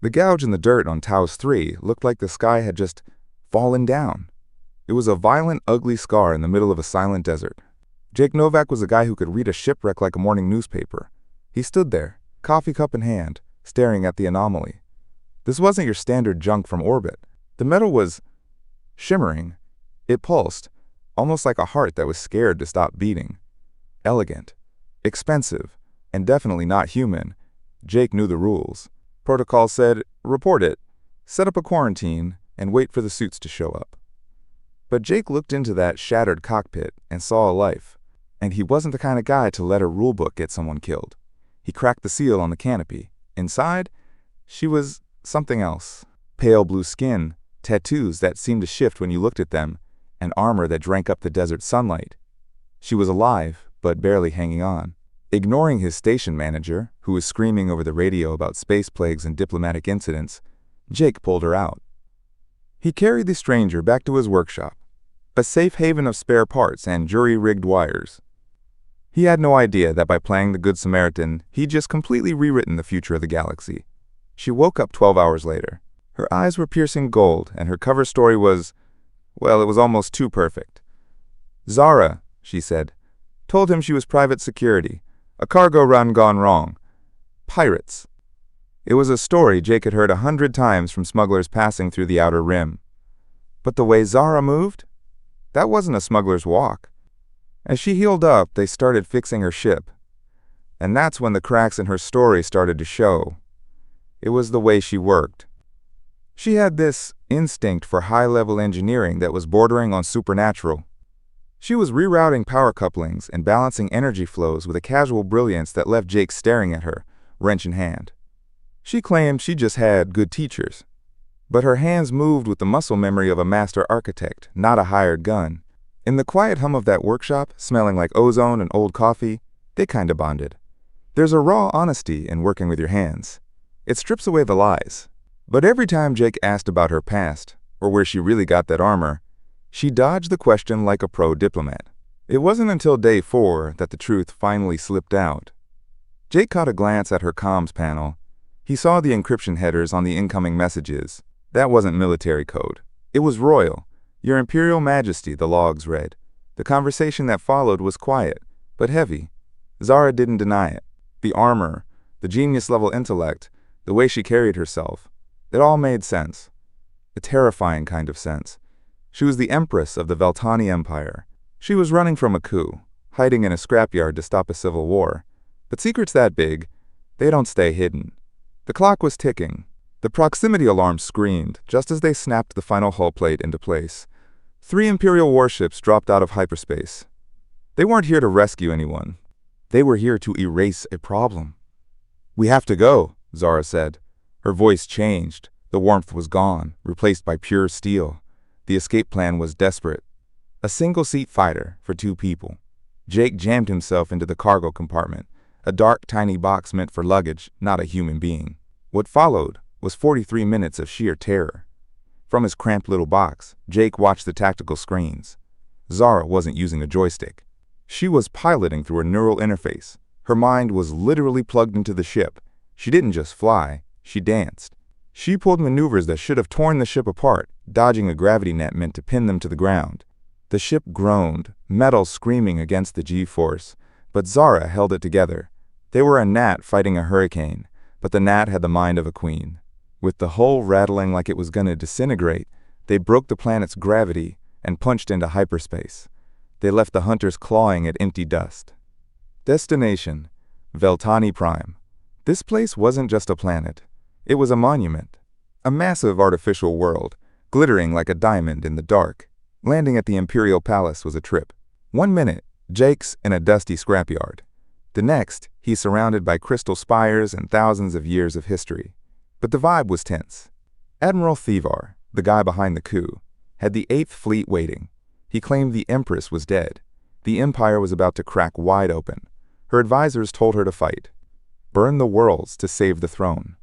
The gouge in the dirt on Taos 3 looked like the sky had just fallen down. It was a violent, ugly scar in the middle of a silent desert. Jake Novak was a guy who could read a shipwreck like a morning newspaper. He stood there, coffee cup in hand, staring at the anomaly. This wasn't your standard junk from orbit. The metal was shimmering. It pulsed, almost like a heart that was scared to stop beating. Elegant, expensive, and definitely not human. Jake knew the rules. Protocol said, report it, set up a quarantine, and wait for the suits to show up. But Jake looked into that shattered cockpit and saw a life. And he wasn't the kind of guy to let a rulebook get someone killed. He cracked the seal on the canopy. Inside, she was something else. Pale blue skin, tattoos that seemed to shift when you looked at them, and armor that drank up the desert sunlight. She was alive, but barely hanging on. Ignoring his station manager, who was screaming over the radio about space plagues and diplomatic incidents, Jake pulled her out. He carried the stranger back to his workshop, a safe haven of spare parts and jury-rigged wires. He had no idea that by playing the Good Samaritan, he'd just completely rewritten the future of the galaxy. She woke up 12 hours later. Her eyes were piercing gold, and her cover story was, well, it was almost too perfect. Zara, she said, told him she was private security, a cargo run gone wrong. Pirates. It was a story Jake had heard 100 times from smugglers passing through the outer rim. But the way Zara moved? That wasn't a smuggler's walk. As she healed up, they started fixing her ship. And that's when the cracks in her story started to show. It was the way she worked. She had this instinct for high-level engineering that was bordering on supernatural. She was rerouting power couplings and balancing energy flows with a casual brilliance that left Jake staring at her, wrench in hand. She claimed she just had good teachers. But her hands moved with the muscle memory of a master architect, not a hired gun. In the quiet hum of that workshop, smelling like ozone and old coffee, they kinda bonded. There's a raw honesty in working with your hands. It strips away the lies. But every time Jake asked about her past, or where she really got that armor, she dodged the question like a pro diplomat. It wasn't until day 4 that the truth finally slipped out. Jake caught a glance at her comms panel. He saw the encryption headers on the incoming messages. That wasn't military code. It was royal. Your Imperial Majesty, the logs read. The conversation that followed was quiet, but heavy. Zara didn't deny it. The armor, the genius-level intellect, the way she carried herself. It all made sense. A terrifying kind of sense. She was the Empress of the Veltani Empire. She was running from a coup, hiding in a scrapyard to stop a civil war. But secrets that big, they don't stay hidden. The clock was ticking. The proximity alarm screamed just as they snapped the final hull plate into place. 3 Imperial warships dropped out of hyperspace. They weren't here to rescue anyone. They were here to erase a problem. "We have to go," Zara said. Her voice changed. The warmth was gone, replaced by pure steel. The escape plan was desperate. A single-seat fighter for 2 people. Jake jammed himself into the cargo compartment, a dark, tiny box meant for luggage, not a human being. What followed was 43 minutes of sheer terror. From his cramped little box, Jake watched the tactical screens. Zara wasn't using a joystick. She was piloting through a neural interface. Her mind was literally plugged into the ship. She didn't just fly, she danced. She pulled maneuvers that should have torn the ship apart, dodging a gravity net meant to pin them to the ground. The ship groaned, metal screaming against the G-force, but Zara held it together. They were a gnat fighting a hurricane, but the gnat had the mind of a queen. With the hull rattling like it was going to disintegrate, they broke the planet's gravity and punched into hyperspace. They left the hunters clawing at empty dust. Destination: Veltani Prime. This place wasn't just a planet. It was a monument. A massive artificial world, glittering like a diamond in the dark. Landing at the Imperial Palace was a trip. 1 minute, Jake's in a dusty scrapyard. The next, he's surrounded by crystal spires and thousands of years of history. But the vibe was tense. Admiral Thevar, the guy behind the coup, had the 8th Fleet waiting. He claimed the Empress was dead. The Empire was about to crack wide open. Her advisors told her to fight. Burn the worlds to save the throne.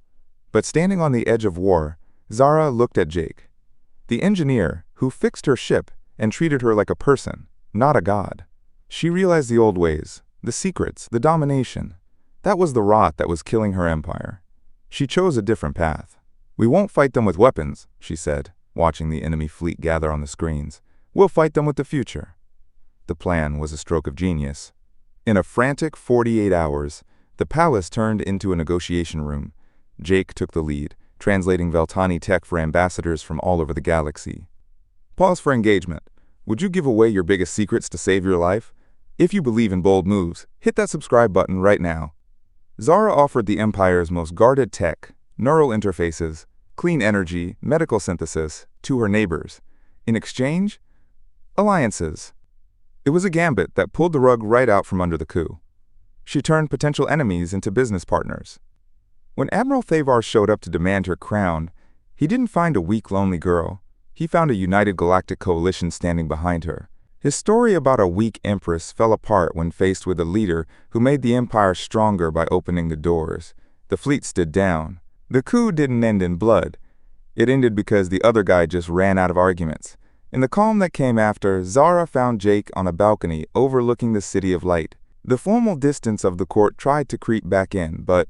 But standing on the edge of war, Zara looked at Jake. The engineer who fixed her ship and treated her like a person, not a god. She realized the old ways, the secrets, the domination. That was the rot that was killing her empire. She chose a different path. "We won't fight them with weapons," she said, watching the enemy fleet gather on the screens. "We'll fight them with the future." The plan was a stroke of genius. In a frantic 48 hours, the palace turned into a negotiation room. Jake took the lead, translating Veltani tech for ambassadors from all over the galaxy. Pause for engagement. Would you give away your biggest secrets to save your life? If you believe in bold moves, hit that subscribe button right now. Zara offered the Empire's most guarded tech, neural interfaces, clean energy, medical synthesis, to her neighbors. In exchange, alliances. It was a gambit that pulled the rug right out from under the coup. She turned potential enemies into business partners. When Admiral Thavar showed up to demand her crown, he didn't find a weak, lonely girl. He found a united galactic coalition standing behind her. His story about a weak empress fell apart when faced with a leader who made the Empire stronger by opening the doors. The fleet stood down. The coup didn't end in blood. It ended because the other guy just ran out of arguments. In the calm that came after, Zara found Jake on a balcony overlooking the City of Light. The formal distance of the court tried to creep back in, but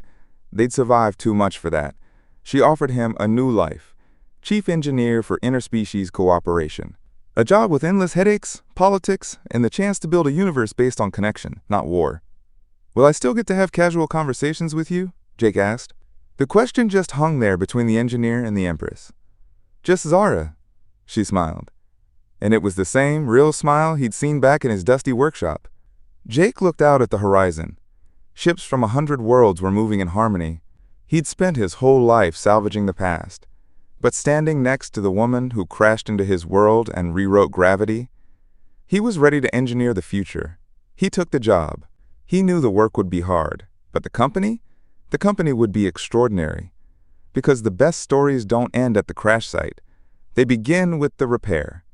they'd survived too much for that. She offered him a new life, chief engineer for interspecies cooperation. A job with endless headaches, politics, and the chance to build a universe based on connection, not war. "Will I still get to have casual conversations with you?" Jake asked. The question just hung there between the engineer and the Empress. "Just Zara," she smiled. And it was the same, real smile he'd seen back in his dusty workshop. Jake looked out at the horizon. Ships from 100 worlds were moving in harmony. He'd spent his whole life salvaging the past. But standing next to the woman who crashed into his world and rewrote gravity, he was ready to engineer the future. He took the job. He knew the work would be hard, but the company would be extraordinary. Because the best stories don't end at the crash site. They begin with the repair.